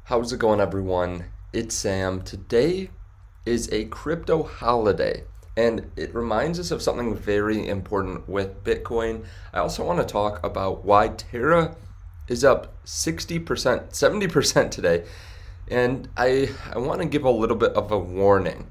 How's it going, everyone? It's Sam. Today is a crypto holiday, and it reminds us of something very important with Bitcoin. I also want to talk about why Terra is up 60%, 70% today. And I want to give a little bit of a warning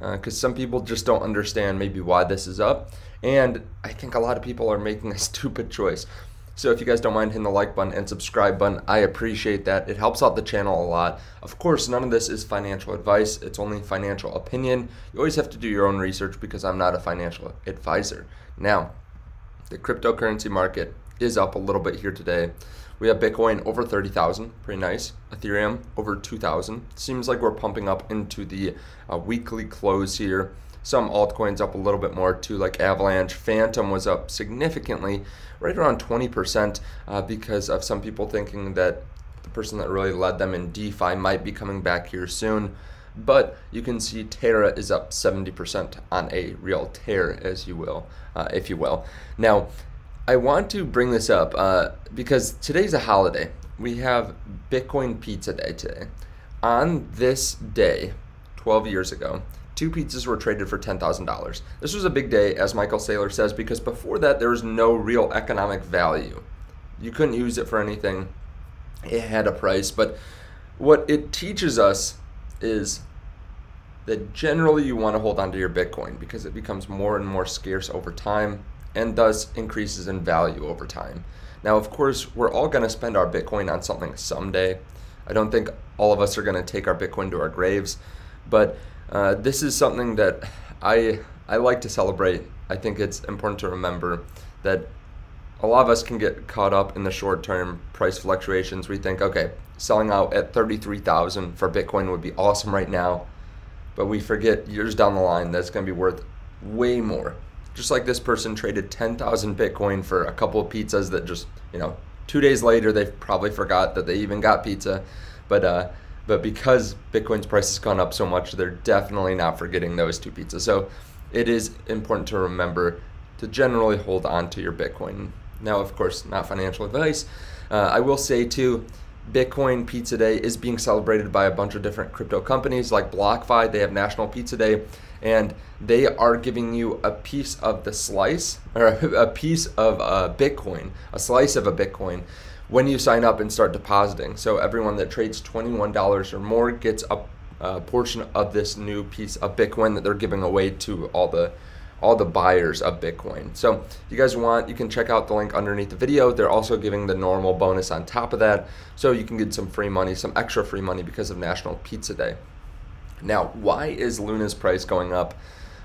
because some people just don't understand maybe why this is up. And I think a lot of people are making a stupid choice. So if you guys don't mind hitting the like button and subscribe button, I appreciate that. It helps out the channel a lot. Of course, none of this is financial advice. It's only financial opinion. You always have to do your own research because I'm not a financial advisor. Now, the cryptocurrency market is up a little bit here today. We have Bitcoin over 30,000, pretty nice. Ethereum over 2,000. Seems like we're pumping up into the weekly close here. Some altcoins up a little bit more too, like Avalanche. Phantom was up significantly, right around 20%, because of some people thinking that the person that really led them in DeFi might be coming back here soon. But you can see Terra is up 70% on a real tear, as you will, if you will. Now, I want to bring this up because today's a holiday. We have Bitcoin Pizza Day today. On this day, 12 years ago, 2 pizzas were traded for $10,000. This was a big day, as Michael Saylor says, because before that, there was no real economic value. You couldn't use it for anything. It had a price. But what it teaches us is that generally you want to hold on to your Bitcoin because it becomes more and more scarce over time and thus increases in value over time. Now, of course, we're all going to spend our Bitcoin on something someday. I don't think all of us are going to take our Bitcoin to our graves, but this is something that I like to celebrate. I think it's important to remember that a lot of us can get caught up in the short-term price fluctuations. We think, okay, selling out at 33,000 for Bitcoin would be awesome right now, but we forget years down the line that's going to be worth way more. Just like this person traded 10,000 Bitcoin for a couple of pizzas that just, 2 days later they probably forgot that they even got pizza, but because Bitcoin's price has gone up so much, they're definitely not forgetting those 2 pizzas. So it is important to remember to generally hold on to your Bitcoin. Now, of course, not financial advice. I will say too, Bitcoin Pizza Day is being celebrated by a bunch of different crypto companies like Blockfi. They have National Pizza Day, and they are giving you a piece of the slice, or a piece of a Bitcoin, a slice of a Bitcoin, when you sign up and start depositing. So everyone that trades $21 or more gets a portion of this new piece of Bitcoin that they're giving away to all the buyers of Bitcoin. So if you guys want, you can check out the link underneath the video. They're also giving the normal bonus on top of that, so you can get some free money, some extra free money because of National Pizza Day. Now, why is Luna's price going up?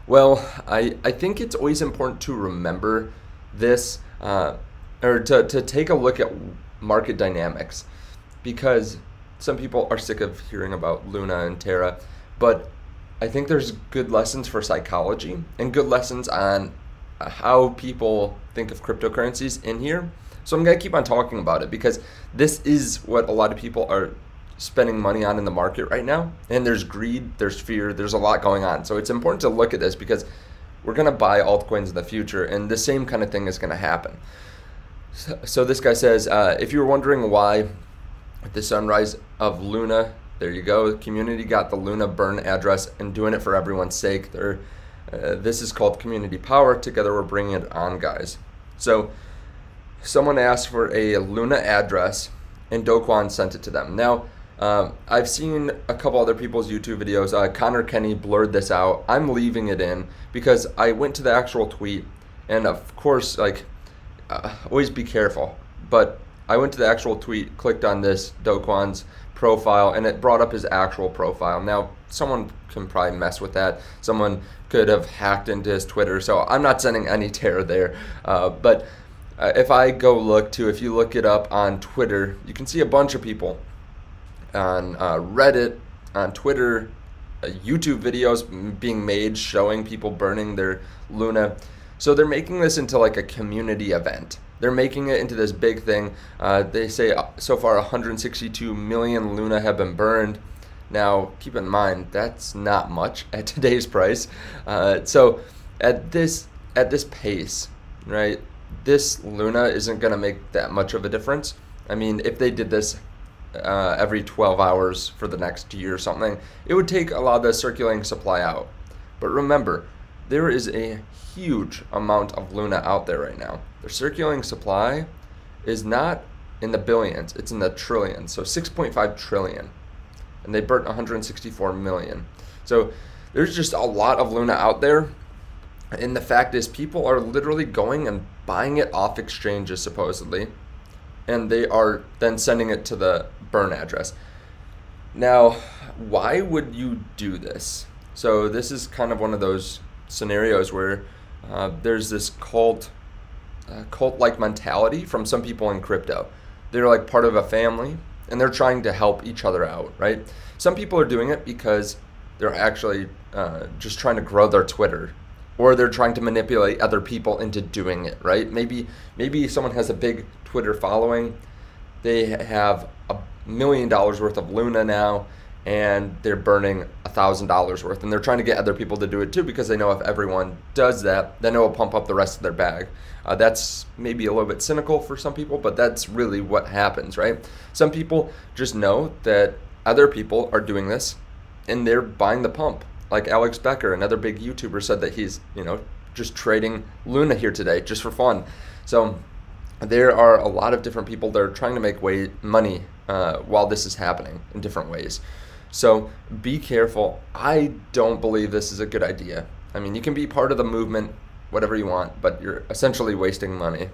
Well, I think it's always important to remember this, or to take a look at market dynamics, because some people are sick of hearing about Luna and Terra, but I think there's good lessons for psychology and good lessons on how people think of cryptocurrencies in here. So I'm going to keep on talking about it because this is what a lot of people are spending money on in the market right now. And there's greed, there's fear, there's a lot going on. So it's important to look at this because we're going to buy altcoins in the future, and the same kind of thing is going to happen. So this guy says, if you were wondering why the sunrise of Luna, there you go, the community got the Luna burn address and doing it for everyone's sake. This is called community power. Together we're bringing it on, guys. So someone asked for a Luna address and Kucoin sent it to them. Now, I've seen a couple other people's YouTube videos. Connor Kenny blurred this out. I'm leaving it in because I went to the actual tweet, and of course, always be careful. But I went to the actual tweet, clicked on this Kucoin's profile, and it brought up his actual profile. Now, someone can probably mess with that. Someone could have hacked into his Twitter, so I'm not sending any terror there. But if I go look too, if you look it up on Twitter, you can see a bunch of people on Reddit, on Twitter, YouTube videos being made showing people burning their Luna. So they're making this into like a community event. They're making it into this big thing. They say so far 162 million Luna have been burned. Now, keep in mind, that's not much at today's price. So at this pace, right, this Luna isn't going to make that much of a difference. I mean, if they did this every 12 hours for the next year or something, it would take a lot of the circulating supply out. But remember, there is a huge amount of Luna out there right now. The circulating supply is not in the billions, it's in the trillions, so 6.5 trillion. And they burnt 164 million. So there's just a lot of Luna out there. And the fact is, people are literally going and buying it off exchanges, supposedly. And they are then sending it to the burn address. Now, why would you do this? So this is kind of one of those scenarios where there's this cult-like mentality from some people in crypto. They're like part of a family, and they're trying to help each other out, right? Some people are doing it because they're actually just trying to grow their Twitter, or they're trying to manipulate other people into doing it, right? Maybe someone has a big Twitter following, they have $1 million worth of Luna now, and they're burning $1,000 worth, and they're trying to get other people to do it too, because they know if everyone does that, then it will pump up the rest of their bag. That's maybe a little bit cynical for some people, but that's really what happens, right? Some people just know that other people are doing this, and they're buying the pump. Like Alex Becker, another big YouTuber, said that he's, just trading Luna here today just for fun. So there are a lot of different people that are trying to make money while this is happening in different ways. So be careful. I don't believe this is a good idea. I mean, you can be part of the movement, whatever you want, but you're essentially wasting money.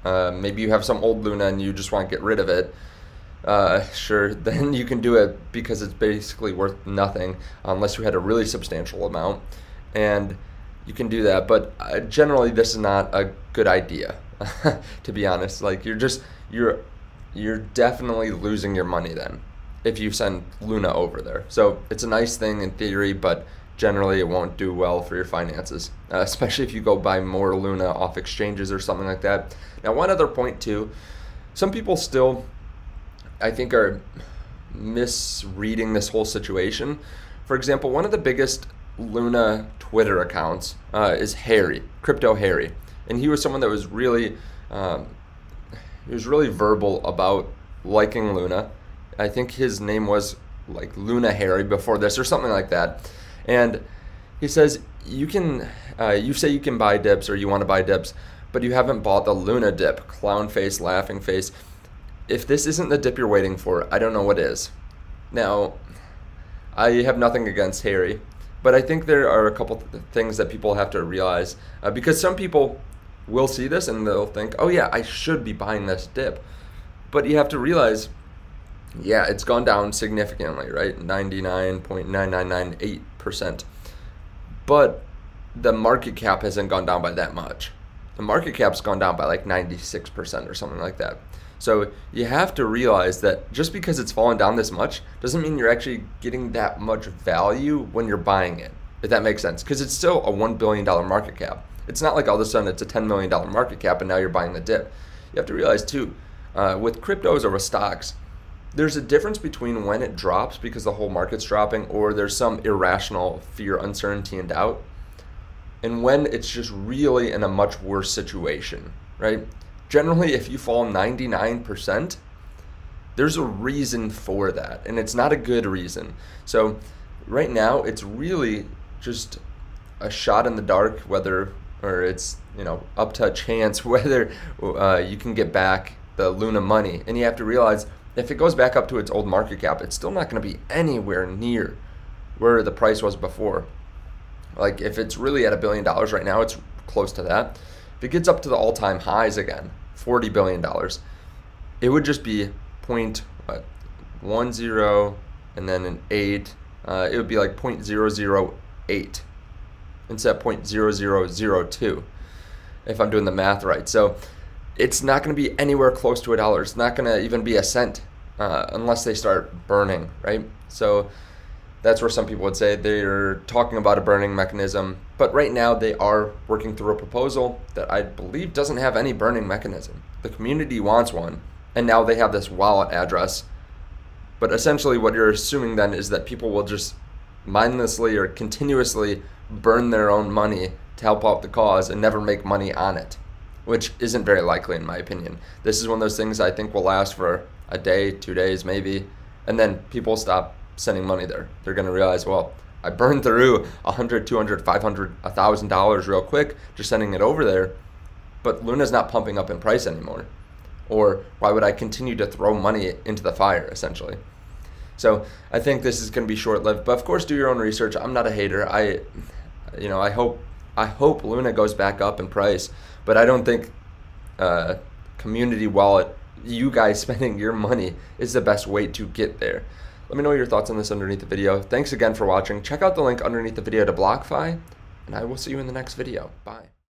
Maybe you have some old Luna and you just want to get rid of it. Sure, then you can do it because it's basically worth nothing unless you had a really substantial amount, and you can do that. But generally, this is not a good idea, to be honest. Like you're definitely losing your money then if you send Luna over there. So it's a nice thing in theory, but generally it won't do well for your finances, especially if you go buy more Luna off exchanges or something like that. Now, one other point too, some people still, I think, are misreading this whole situation. For example, one of the biggest Luna Twitter accounts is Harry, Crypto Harry, and he was someone that was really verbal about liking Luna. I think his name was like Luna Harry before this or something like that. And he says you say you can buy dips, or you want to buy dips, but you haven't bought the Luna dip, clown face, laughing face. If this isn't the dip you're waiting for, I don't know what is. Now, I have nothing against Harry, but I think there are a couple things that people have to realize, because some people will see this and they'll think, oh yeah, I should be buying this dip. But you have to realize, yeah, it's gone down significantly, right? 99.9998%. But the market cap hasn't gone down by that much. The market cap's gone down by like 96% or something like that. So you have to realize that just because it's fallen down this much doesn't mean you're actually getting that much value when you're buying it, if that makes sense. Because it's still a $1 billion market cap. It's not like all of a sudden it's a $10 million market cap and now you're buying the dip. You have to realize too, with cryptos or with stocks, there's a difference between when it drops because the whole market's dropping, or there's some irrational fear, uncertainty, and doubt, and when it's just really in a much worse situation, right? Generally, if you fall 99%, there's a reason for that, and it's not a good reason. So right now, it's really just a shot in the dark, whether, or it's, up to a chance whether you can get back the Luna money. And you have to realize, if it goes back up to its old market cap, it's still not going to be anywhere near where the price was before. Like if it's really at $1 billion right now, it's close to that. If it gets up to the all-time highs again, $40 billion, it would just be 0.10 and then an 8. It would be like 0.008 instead of 0.0002 if I'm doing the math right. So it's not going to be anywhere close to $1. It's not going to even be a cent unless they start burning, right? So that's where some people would say they're talking about a burning mechanism. But right now they are working through a proposal that I believe doesn't have any burning mechanism. The community wants one, and now they have this wallet address. But essentially what you're assuming then is that people will just mindlessly or continuously burn their own money to help out the cause and never make money on it, which isn't very likely in my opinion. This is one of those things I think will last for, a day, 2 days maybe, and then people stop sending money there. They're going to realize, well, I burned through $100, $200, $500, $1,000 real quick just sending it over there, but Luna's not pumping up in price anymore. Or why would I continue to throw money into the fire, essentially? So I think this is going to be short-lived, but of course do your own research. I'm not a hater. I hope Luna goes back up in price, but I don't think community wallet, you guys spending your money, is the best way to get there. Let me know your thoughts on this underneath the video. Thanks again for watching. Check out the link underneath the video to Blockfi, and I will see you in the next video. Bye.